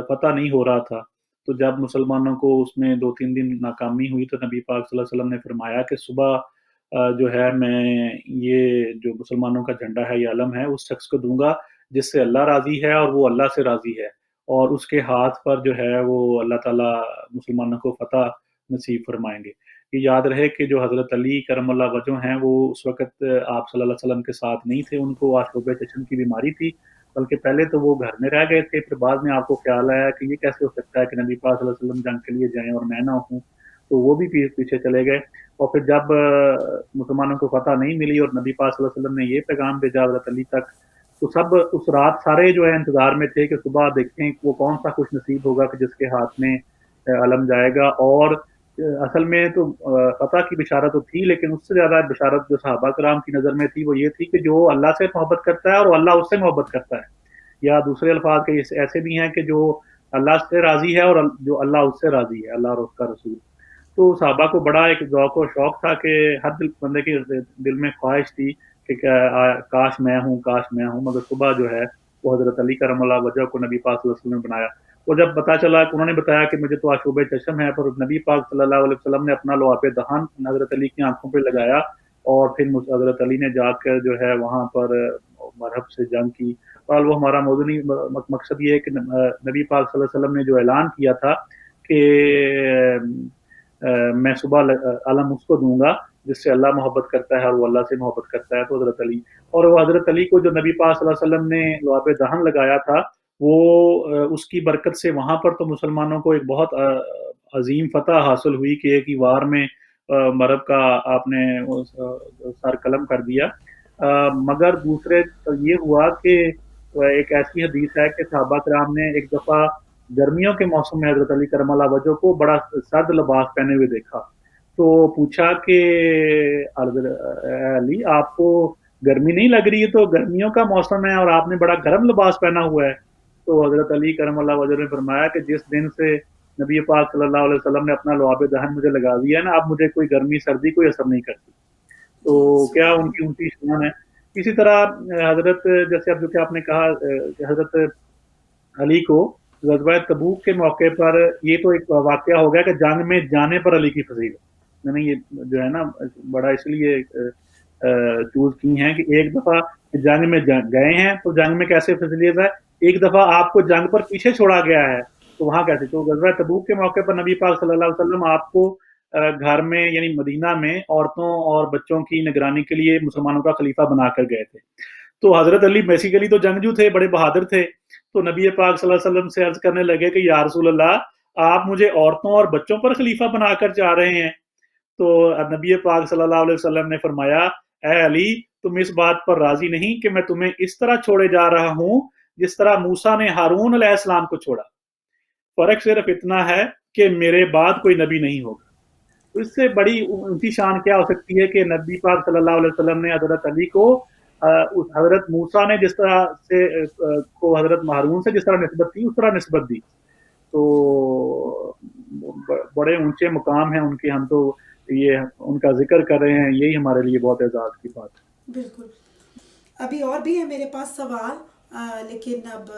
فتح نہیں ہو رہا تھا. تو جب مسلمانوں کو اس میں 2-3 دن ناکامی ہوئی تو نبی پاک صلی اللہ علیہ وسلم نے فرمایا کہ صبح جو ہے میں یہ جو مسلمانوں کا جھنڈا ہے، یہ علم ہے، اس شخص کو دوں گا جس سے اللہ راضی ہے اور وہ اللہ سے راضی ہے، اور اس کے ہاتھ پر جو ہے وہ اللہ تعالیٰ مسلمانوں کو فتح نصیب فرمائیں گے. یہ یاد رہے کہ جو حضرت علی کرم اللہ وجہ ہیں وہ اس وقت آپ صلی اللہ علیہ وسلم کے ساتھ نہیں تھے، ان کو آشوب چشم کی بیماری تھی، بلکہ پہلے تو وہ گھر میں رہ گئے تھے. پھر بعد میں آپ کو خیال آیا کہ یہ کیسے ہو سکتا ہے کہ نبی پاک صلی اللہ علیہ وسلم جنگ کے لیے جائیں اور میں نہ ہوں، تو وہ بھی پیچھے چلے گئے. اور پھر جب مسلمانوں کو فتح نہیں ملی اور نبی پاک صلی اللہ علیہ وسلم نے یہ پیغام بھیجا حضرت علی تک، تو سب اس رات سارے جو ہے انتظار میں تھے کہ صبح دیکھیں وہ کون سا خوش نصیب ہوگا کہ جس کے ہاتھ میں علم جائے گا. اور اصل میں تو فتح کی بشارت تو تھی، لیکن اس سے زیادہ بشارت جو صحابہ کرام کی نظر میں تھی وہ یہ تھی کہ جو اللہ سے محبت کرتا ہے اور اللہ اس سے محبت کرتا ہے، یا دوسرے الفاظ کے ایسے بھی ہیں کہ جو اللہ سے راضی ہے اور جو اللہ اس سے راضی ہے، اللہ اور اس کا رسول. تو صحابہ کو بڑا ایک ذوق و شوق تھا کہ ہر بندے کے دل میں خواہش تھی کہ کاش میں ہوں، کاش میں ہوں. مگر صبح جو ہے وہ حضرت علی کرم اللہ وجہ کو نبی پاک صلی اللہ علیہ وسلم نے بنایا. اور جب پتا چلا کہ انہوں نے بتایا کہ مجھے تو آشوب چشم ہے، پر نبی پاک صلی اللہ علیہ وسلم نے اپنا لعاب دہن حضرت علی کی آنکھوں پہ لگایا، اور پھر حضرت علی نے جا کر جو ہے وہاں پر مرحب سے جنگ کی. اور وہ ہمارا موضوعی مقصد یہ ہے کہ نبی پاک صلی اللہ علیہ وسلم نے جو اعلان کیا تھا کہ میں صبح علم اس کو دوں گا جس سے اللہ محبت کرتا ہے اور وہ اللہ سے محبت کرتا ہے، تو حضرت علی. اور وہ حضرت علی کو جو نبی پاک صلی اللہ علیہ وسلم نے لعاب دہن لگایا تھا، وہ اس کی برکت سے وہاں پر تو مسلمانوں کو ایک بہت عظیم فتح حاصل ہوئی کہ ایک ہی وار میں مرب کا آپ نے سر قلم کر دیا. مگر دوسرے یہ ہوا کہ ایک ایسی حدیث ہے کہ صحابہ کرام نے ایک دفعہ گرمیوں کے موسم میں حضرت علی کرم اللہ وجہ کو بڑا سرد لباس پہنے ہوئے دیکھا. تو پوچھا کہ علی آپ کو گرمی نہیں لگ رہی ہے؟ تو گرمیوں کا موسم ہے اور آپ نے بڑا گرم لباس پہنا ہوا ہے. تو حضرت علی کرم اللہ وجہ نے فرمایا کہ جس دن سے نبی پاک صلی اللہ علیہ وسلم نے اپنا لعاب دہن مجھے لگا دیا ہے نا، اب مجھے کوئی گرمی سردی کوئی اثر نہیں کرتی. تو کیا ان کی اونچی شان ہے. اسی طرح حضرت جیسے اب جو کہ آپ نے کہا کہ حضرت علی کو غزوہ تبوک کے موقع پر یہ تو ایک واقعہ ہو گیا کہ جنگ میں جانے پر علی کی فضیلت میں نے یہ جو ہے نا بڑا اس لیے چوز کی ہیں کہ ایک دفعہ جنگ میں گئے ہیں تو جنگ میں کیسے فضیلت ہے، ایک دفعہ آپ کو جنگ پر پیچھے چھوڑا گیا ہے تو وہاں کیسے. تو غزوہ تبوک کے موقع پر نبی پاک صلی اللہ علیہ وسلم آپ کو گھر میں یعنی مدینہ میں عورتوں اور بچوں کی نگرانی کے لیے مسلمانوں کا خلیفہ بنا کر گئے تھے. تو حضرت علی بیسیکلی تو جنگجو تھے، بڑے بہادر تھے. تو نبی پاک صلی اللہ علیہ وسلم سے عرض کرنے لگے کہ یا رسول اللہ، آپ مجھے عورتوں اور بچوں پر خلیفہ بنا کر جا رہے ہیں. تو نبی پاک صلی اللہ علیہ وسلم نے فرمایا اے علی، تم اس بات پر راضی نہیں کہ میں تمہیں اس طرح چھوڑے جا رہا ہوں جس طرح موسیٰ نے ہارون علیہ السلام کو چھوڑا. فرق صرف اتنا ہے کہ میرے بعد کوئی نبی نہیں ہوگا. تو اس سے بڑی اونچی شان کیا ہو سکتی ہے کہ نبی پاک صلی اللہ علیہ وسلم نے حضرت علی کو حضرت موسیٰ نے جس طرح سے کو حضرت ہارون سے جس طرح نسبت دی اس طرح نسبت دی. تو بڑے اونچے مقام ہیں ان کے، ہم تو یہ ان کا ذکر کر رہے ہیں، یہی ہمارے لیے بہت اعزاز کی بات ہے. بالکل. ابھی اور بھی ہے میرے پاس سوال، لیکن اب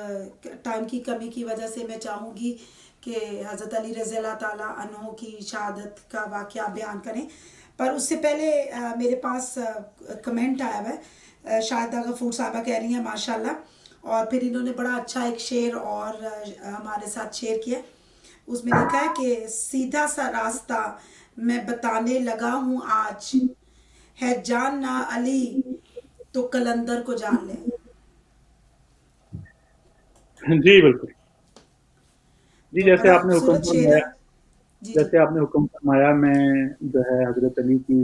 ٹائم کی کمی کی وجہ سے میں چاہوں گی کہ حضرت علی رضی اللہ تعالیٰ عنہ کی شہادت کا واقعہ بیان کریں. پر اس سے پہلے میرے پاس کمنٹ آیا ہوا ہے، شاہدہ غفور صاحبہ کہہ رہی ہیں ماشاءاللہ، اور پھر انہوں نے بڑا اچھا ایک شعر اور ہمارے ساتھ شیئر کیا. اس میں لکھا ہے کہ سیدھا سا راستہ میں بتانے لگا ہوں آج، ہے جاننا علی تو کلندر کو جان لے. جی بالکل جی. تو جیسے بڑا آپ نے حکم خوبصورت شعر فرمایا، ہے. جی جی میں جو ہے حضرت علی کی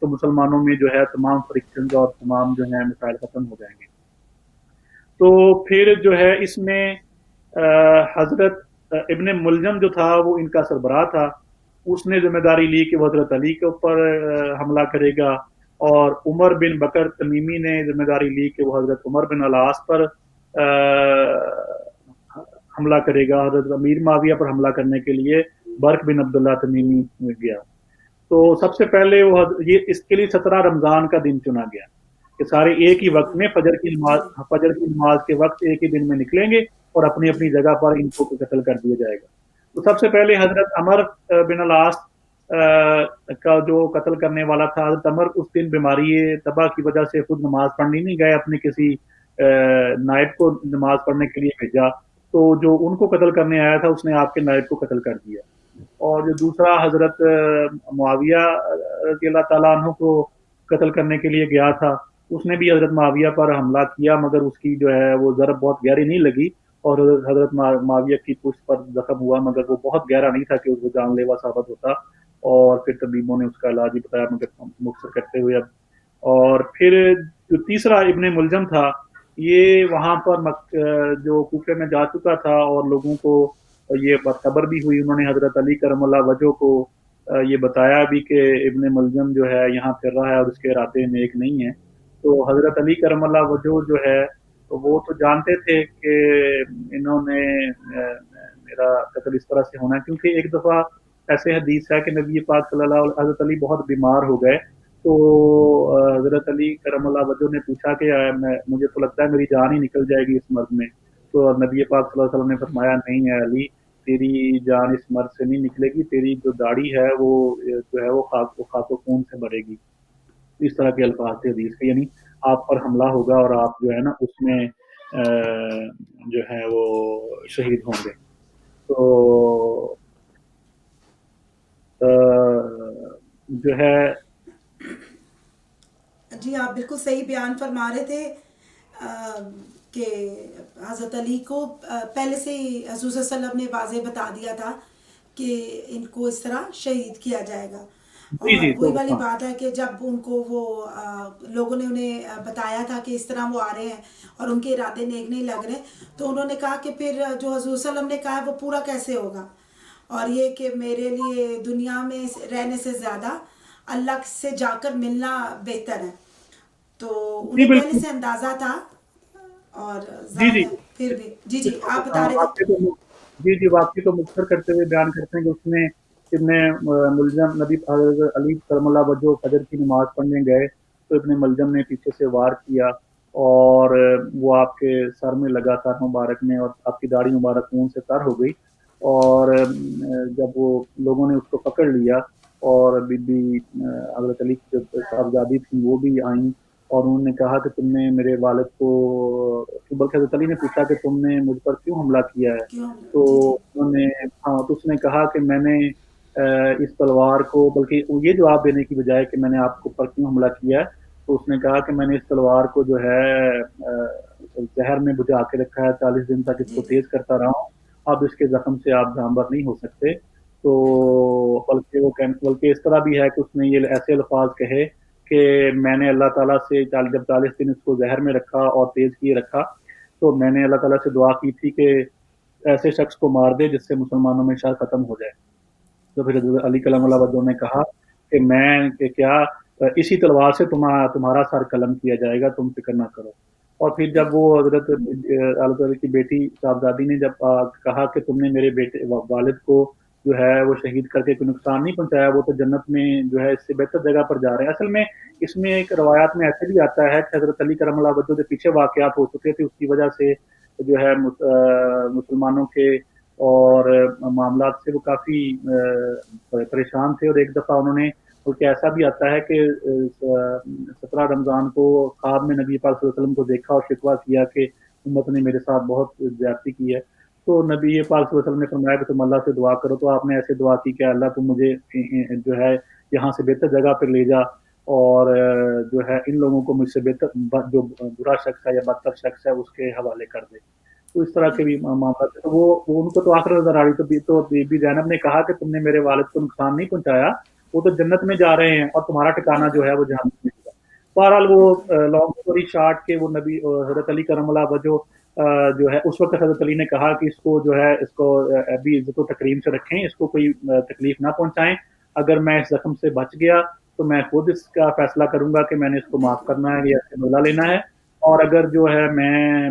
تو مسلمانوں میں جو ہے تمام فرکشنز اور تمام جو ہیں مسائل ختم ہو جائیں گے. تو پھر جو ہے اس میں حضرت ابن ملجم جو تھا وہ ان کا سربراہ تھا. اس نے ذمہ داری لی کہ وہ حضرت علی کے اوپر حملہ کرے گا, اور عمر بن بکر تمیمی نے ذمہ داری لی کہ وہ حضرت عمر بن العاص پر حملہ کرے گا. حضرت امیر معاویہ پر حملہ کرنے کے لیے برق بن عبداللہ تمیمی گیا. تو سب سے پہلے وہ یہ اس کے لیے 17 رمضان کا دن چنا گیا کہ سارے ایک ہی وقت میں فجر کی نماز کے وقت ایک ہی دن میں نکلیں گے اور اپنی اپنی جگہ پر ان کو قتل کر دیا جائے گا. تو سب سے پہلے حضرت عمر بن العاص کا جو قتل کرنے والا تھا, حضرت عمر اس دن بیماری تباہ کی وجہ سے خود نماز پڑھنے نہیں گئے, اپنے کسی نائب کو نماز پڑھنے کے لیے بھیجا. تو جو ان کو قتل کرنے آیا تھا اس نے آپ کے نائب کو قتل کر دیا. اور جو دوسرا حضرت معاویہ رضی اللہ تعالیٰ عنہ کو قتل کرنے کے لیے گیا تھا, اس نے بھی حضرت معاویہ پر حملہ کیا, مگر اس کی جو ہے وہ ضرب بہت گہری نہیں لگی اور حضرت معاویہ کی پشت پر زخم ہوا, مگر وہ بہت گہرا نہیں تھا کہ اس کو جان لیوا ثابت ہوتا. اور پھر طبیبوں نے اس کا علاج ہی بتایا مگر مختصر کرتے ہوئے اب. اور پھر جو تیسرا ابن ملجم تھا یہ وہاں پر جو کوفے میں جا چکا تھا اور لوگوں کو یہ خبر بھی ہوئی, انہوں نے حضرت علی کرم اللہ وجہ کو یہ بتایا بھی کہ ابن ملجم جو ہے یہاں پھر رہا ہے اور اس کے ارادے نیک نہیں ہیں. تو حضرت علی کرم اللہ وجہ جو ہے وہ تو جانتے تھے کہ انہوں نے میرا قتل اس طرح سے ہونا ہے, کیونکہ ایک دفعہ ایسے حدیث ہے کہ نبی پاک صلی اللہ علیہ حضرت علی بہت بیمار ہو گئے. تو حضرت علی کرم اللہ وجہ نے پوچھا کہ مجھے تو لگتا ہے میری جان ہی نکل جائے گی اس مرض میں. تو نبی پاک صلی اللہ علیہ وسلم نے فرمایا نہیں ہے علی, تیری جان اس مرض سے نہیں نکلے گی, تیری جو داڑھی ہے وہ جو ہے وہ خاک و خون سے بھرے گی. اس طرح کے الفاظ تھے حدیث کے, یعنی آپ پر حملہ ہوگا اور آپ جو ہے نا اس میں جو ہے وہ شہید ہوں گے. تو جو ہے جی آپ بالکل صحیح بیان فرما رہے تھے کہ حضرت علی کو پہلے سے ہی حضور صلی اللہ علیہ وسلم نے واضح بتا دیا تھا کہ ان کو اس طرح شہید کیا جائے گا. جی اور جی وہی تو والی ہاں بات ہے کہ جب ان کو وہ لوگوں نے انہیں بتایا تھا کہ اس طرح وہ آ رہے ہیں اور ان کے ارادے نیک نہیں لگ رہے, تو انہوں نے کہا کہ پھر جو حضور صلی اللہ علیہ وسلم نے کہا ہے وہ پورا کیسے ہوگا, اور یہ کہ میرے لیے دنیا میں رہنے سے زیادہ اللہ سے جا کر ملنا بہتر ہے. تو جی انہیں پہلے بالکل سے اندازہ تھا. اور جی ظاہر جی ہے پھر بھی جی جی آپ ہاں بتا رہے تھے. واقعی واقعی تو مختصر کرتے ہوئے بیان کرتے ہیں کہ اس نے ابن ملجم نبی حضرت علی کرم اللہ وجہ فجر کی نماز پڑھنے گئے تو ابن ملجم نے پیچھے سے وار کیا اور وہ آپ کے سر میں لگا, سر مبارک میں, اور آپ کی داڑھی مبارک خون سے تر ہو گئی. اور جب وہ لوگوں نے اس کو پکڑ لیا اور بی بی حضرت علی کی جو صاحبزادی تھیں وہ بھی آئیں اور انہوں نے کہا کہ تم نے میرے والد کو, بلکہ حضرت علی نے پوچھا کہ تم نے مجھ پر کیوں حملہ کیا ہے. کیوں تو جی جی انہوں نے تو اس نے کہا کہ میں نے اس تلوار کو, بلکہ یہ جواب دینے کی بجائے کہ میں نے آپ کو پر کیوں حملہ کیا ہے, تو اس نے کہا کہ میں نے اس تلوار کو جو ہے زہر میں بجھا کے رکھا ہے, 40 دن تک اس جی کو جی تیز کرتا رہا ہوں, اب اس کے زخم سے آپ جانبر نہیں ہو سکتے. تو بالکل بلکہ اس طرح بھی ہے کہ اس نے یہ ایسے الفاظ کہے کہ میں نے اللہ تعالیٰ سے جب 40 دن اس کو زہر میں رکھا اور تیز کیے رکھا تو میں نے اللہ تعالیٰ سے دعا کی تھی کہ ایسے شخص کو مار دے جس سے مسلمانوں میں شر ختم ہو جائے. تو پھر حضرت علی کلام اللہ وجہ نے کہا کہ میں کہ کیا اسی تلوار سے تمہارا سر قلم کیا جائے گا, تم فکر نہ کرو. اور پھر جب وہ حضرت علی کی بیٹی صاحبزادی نے جب کہا کہ تم نے میرے بیٹے والد کو جو ہے وہ شہید کر کے کوئی نقصان نہیں پہنچایا, وہ تو جنت میں جو ہے اس سے بہتر جگہ پر جا رہے ہیں. اصل میں اس میں ایک روایات میں ایسے بھی آتا ہے کہ حضرت علی کرم اللہ وجہ کے پیچھے واقعات ہو چکے تھے, اس کی وجہ سے جو ہے مسلمانوں کے اور معاملات سے وہ کافی پریشان تھے. اور ایک دفعہ انہوں نے, بلکہ ایسا بھی آتا ہے کہ 17 رمضان کو خواب میں نبی پاک صلی اللہ علیہ وسلم کو دیکھا اور شکوہ کیا کہ امت نے میرے ساتھ بہت زیادتی کی ہے. تو نبی پاک صلی اللہ علیہ وسلم نے فرمایا کہ تم اللہ سے دعا کرو, تو آپ نے ایسے دعا کی کہ اللہ تم مجھے جو ہے یہاں سے بہتر جگہ پہ لے جا, اور جو ہے ان لوگوں کو مجھ سے بہتر جو برا شخص ہے یا بدتر شخص ہے اس کے حوالے کر دے. تو اس طرح کے بھی معاملات, وہ ان کو تو آخر نظر آ رہی. تو بی بی زینب نے کہا کہ تم نے میرے والد کو نقصان نہیں پہنچایا, وہ تو جنت میں جا رہے ہیں اور تمہارا ٹھکانہ جو ہے وہ جہنم میں ہوگا. بہرحال وہ لانگ اسٹوری شارٹ کے وہ نبی حضرت علی کرم اللہ وجہ جو ہے اس وقت حضرت علی نے کہا کہ اس کو جو ہے اس کو ابھی عزت و تکریم سے رکھیں, اس کو کوئی تکلیف نہ پہنچائیں. اگر میں اس زخم سے بچ گیا تو میں خود اس کا فیصلہ کروں گا کہ میں نے اس کو معاف کرنا ہے یا اس سے بدلہ لینا ہے, اور اگر جو ہے میں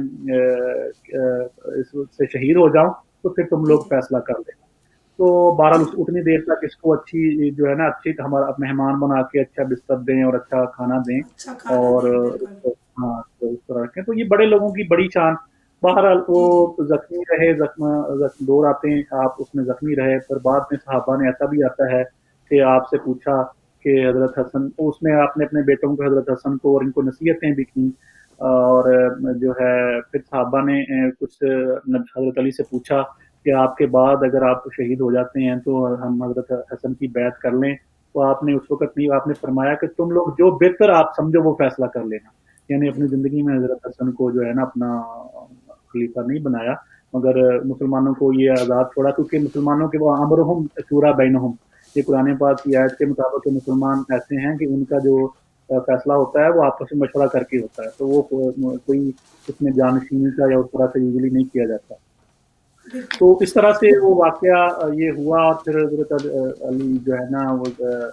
اس سے شہید ہو جاؤں تو پھر تم جی لوگ جی فیصلہ کر لینا. تو بہرحال جی اتنی دیر تک اس کو اچھی جو ہے نا اچھی ہمارا مہمان بنا کے اچھا بستر دیں اور اچھا کھانا دیں, اچھا کھانا اور دیں بالکل. ہاں تو اس طرح رکھیں. تو یہ بڑے لوگوں کی بڑی شان. بہرحال وہ جی جی زخمی رہے, زخم دور آتے ہیں, آپ اس میں زخمی رہے, پر بعد میں صحابہ نے ایسا بھی آتا ہے کہ آپ سے پوچھا کہ حضرت حسن, اس میں آپ نے اپنے بیٹوں کو حضرت حسن کو اور ان کو نصیحتیں بھی کی, اور جو ہے پھر صحابہ نے کچھ حضرت علی سے پوچھا کہ آپ کے بعد اگر آپ شہید ہو جاتے ہیں تو ہم حضرت حسن کی بیعت کر لیں. تو آپ نے اس وقت نہیں, آپ نے فرمایا کہ تم لوگ جو بہتر آپ سمجھو وہ فیصلہ کر لینا. یعنی اپنی بالکل زندگی میں حضرت حسن کو جو ہے نا اپنا خلیفہ نہیں بنایا, مگر مسلمانوں کو یہ آزاد چھوڑا, کیونکہ مسلمانوں کے وہ امرہم شورا بینہم, یہ قرآن پاک کی آیت کے مطابق مسلمان ایسے ہیں کہ ان کا جو فیصلہ ہوتا ہے وہ آپس میں مشورہ کر کے ہوتا ہے, تو وہ کوئی اس میں جانشینی کا یا اس طرح سے یوزلی نہیں کیا جاتا. بالکل. تو اس طرح سے وہ واقعہ یہ ہوا, اور پھر حضرت علی جو ہے نا وہ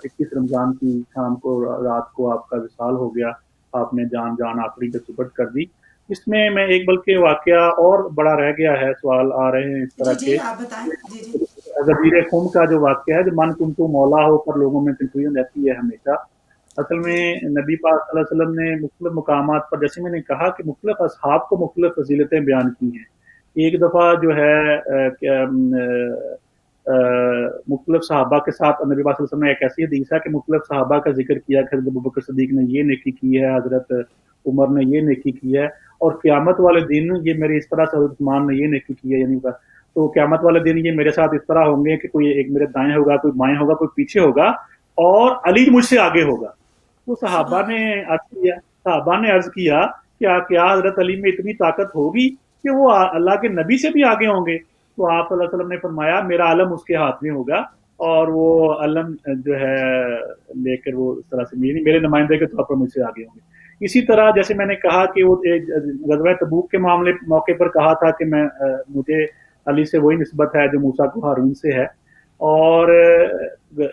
21 رمضان کی شام کو رات کو آپ کا وصال ہو گیا, آپ نے جان آخری کے سپرد کر دی. اس میں ایک بلکہ واقعہ اور بڑا رہ گیا ہے, سوال آ رہے ہیں اس جی طرح جی کے. آپ بتائیں. جی جی غدیر خم کا جو واقعہ ہے, جو من کنتو مولا ہو پر لوگوں میں کنفیوژن رہتی ہے ہمیشہ. اصل جی میں جی نبی پاک صلی اللہ علیہ وسلم نے مختلف مقامات پر, جیسے میں نے کہا کہ مختلف اصحاب کو مختلف فضیلتیں بیان کی ہیں. ایک دفعہ جو ہے مختلف صحابہ کے ساتھ نبی پاک صلی اللہ علیہ وسلم نے ایک ایسی حدیث ہے کہ مختلف صحابہ کا ذکر کیا کہ حضرت ابوبکر صدیق نے یہ نیکی کی ہے, حضرت عمر نے یہ نیکی کی ہے, اور قیامت والے دن یہ میرے اس طرح سے حضرت عثمان نے یہ نیکی کی ہے. یعنی تو قیامت والے دن یہ میرے ساتھ اس طرح ہوں گے کہ کوئی ایک میرے دائیں ہوگا, کوئی بائیں ہوگا, کوئی پیچھے ہوگا, اور علی مجھ سے آگے ہوگا. تو سبحان اللہ. صحابہ نے عرض کیا کیا حضرت علی میں اتنی طاقت ہوگی کہ وہ اللہ کے نبی سے بھی آگے ہوں گے؟ تو آپ صلی اللہ علیہ وسلم نے فرمایا میرا علم اس کے ہاتھ میں ہوگا, اور وہ علم جو ہے لے کر وہ اس طرح سے میرے نمائندے کے طور پر مجھ سے آگے ہوں گے. اسی طرح جیسے میں نے کہا کہ وہ غزوہ تبوک کے موقع پر کہا تھا کہ مجھے علی سے وہی نسبت ہے جو موسیٰ کو ہارون سے ہے. اور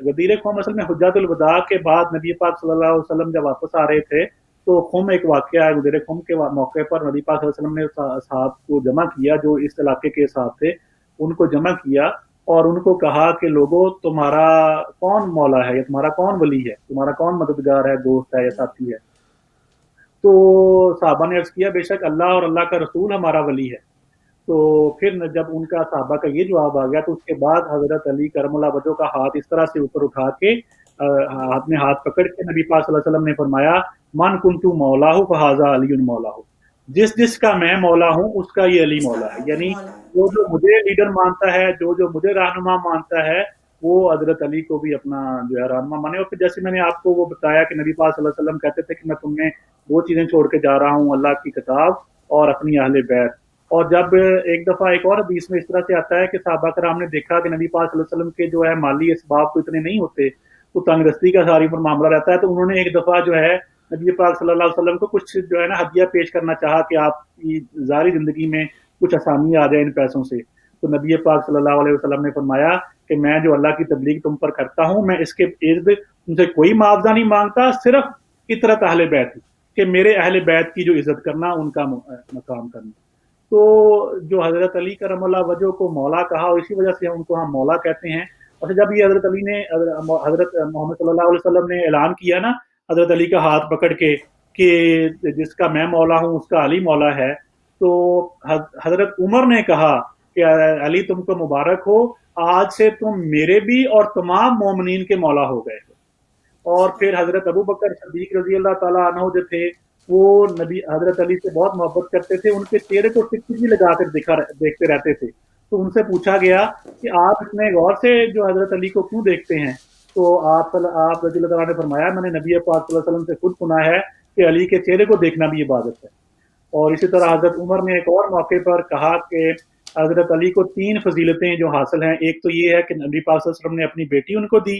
غدیر قوم اصل میں حجت الوداع کے بعد نبی پاک صلی اللہ علیہ وسلم جب واپس آ رہے تھے تو خم ایک واقعہ ہے, غدیر قوم کے موقع پر نبی پاک صلی اللہ علیہ وسلم نے اصحاب کو جمع کیا, جو اس علاقے کے اصحاب تھے ان کو جمع کیا, اور ان کو کہا کہ لوگوں تمہارا کون مولا ہے, یا تمہارا کون ولی ہے, تمہارا کون مددگار ہے, دوست ہے یا ساتھی ہے؟ تو صحابہ نے عرض کیا بے شک اللہ اور اللہ کا رسول ہمارا ولی ہے. تو پھر جب ان کا صحابہ کا یہ جواب آ گیا تو اس کے بعد حضرت علی کرم اللہ وجہ کا ہاتھ اس طرح سے اوپر اٹھا کے ہاتھ میں ہاتھ پکڑ کے نبی پاک صلی اللہ علیہ وسلم نے فرمایا من کنتو مولا ہو فہذا علی مولا ہو, جس کا میں مولا ہوں اس کا یہ علی اس کا مولا ہے. علی یعنی مولا ہے. جو مجھے لیڈر مانتا ہے, جو مجھے رہنما مانتا ہے, وہ حضرت علی کو بھی اپنا جو ہے رہنما مانے. اور پھر جیسے میں نے آپ کو وہ بتایا کہ نبی پاک صلی اللہ علیہ وسلم کہتے تھے کہ میں تم نے دو چیزیں چھوڑ کے جا رہا ہوں, اللہ کی کتاب اور اپنی اہل بیت. اور جب ایک دفعہ ایک اور حدیث میں اس طرح سے آتا ہے کہ صحابہ کرام نے دیکھا کہ نبی پاک صلی اللہ علیہ وسلم کے جو ہے مالی اسباب تو اتنے نہیں ہوتے, تو تنگ دستی کا ساری پر معاملہ رہتا ہے, تو انہوں نے ایک دفعہ جو ہے نبی پاک صلی اللہ علیہ وسلم کو کچھ جو ہے نا ہدیہ پیش کرنا چاہا کہ آپ کی ظاہری زندگی میں کچھ آسانی آ جائے ان پیسوں سے. تو نبی پاک صلی اللہ علیہ وسلم نے فرمایا کہ میں جو اللہ کی تبلیغ تم پر کرتا ہوں, میں اس کے عزت تم سے کوئی معاوضہ نہیں مانگتا, صرف اطرت اہل بیت کہ میرے اہل بیت کی جو عزت کرنا, ان کا مقام کرنا. تو جو حضرت علی کرم اللہ وجہ کو مولا کہا, اور اسی وجہ سے ان کو ہم مولا کہتے ہیں. اور جب یہ حضرت علی نے حضرت محمد صلی اللہ علیہ وسلم نے اعلان کیا نا حضرت علی کا ہاتھ پکڑ کے کہ جس کا میں مولا ہوں اس کا علی مولا ہے, تو حضرت عمر نے کہا کہ علی تم کو مبارک ہو, آج سے تم میرے بھی اور تمام مومنین کے مولا ہو گئے. اور پھر حضرت ابو بکر صدیق رضی اللہ تعالیٰ عنہ جو تھے وہ نبی حضرت علی سے بہت محبت کرتے تھے, ان کے چہرے کو ٹکٹکی لگا کر دیکھتے رہتے تھے. تو ان سے پوچھا گیا کہ آپ اتنے غور سے جو حضرت علی کو کیوں دیکھتے ہیں؟ تو آپ رضی اللہ تعالیٰ نے فرمایا میں نے نبی پاک صلی اللہ علیہ وسلم سے خود سنا ہے کہ علی کے چہرے کو دیکھنا بھی عبادت ہے. اور اسی طرح حضرت عمر نے ایک اور موقع پر کہا کہ حضرت علی کو 3 فضیلتیں جو حاصل ہیں, ایک تو یہ ہے کہ نبی پاک صلی اللہ علیہ وسلم نے اپنی بیٹی ان کو دی,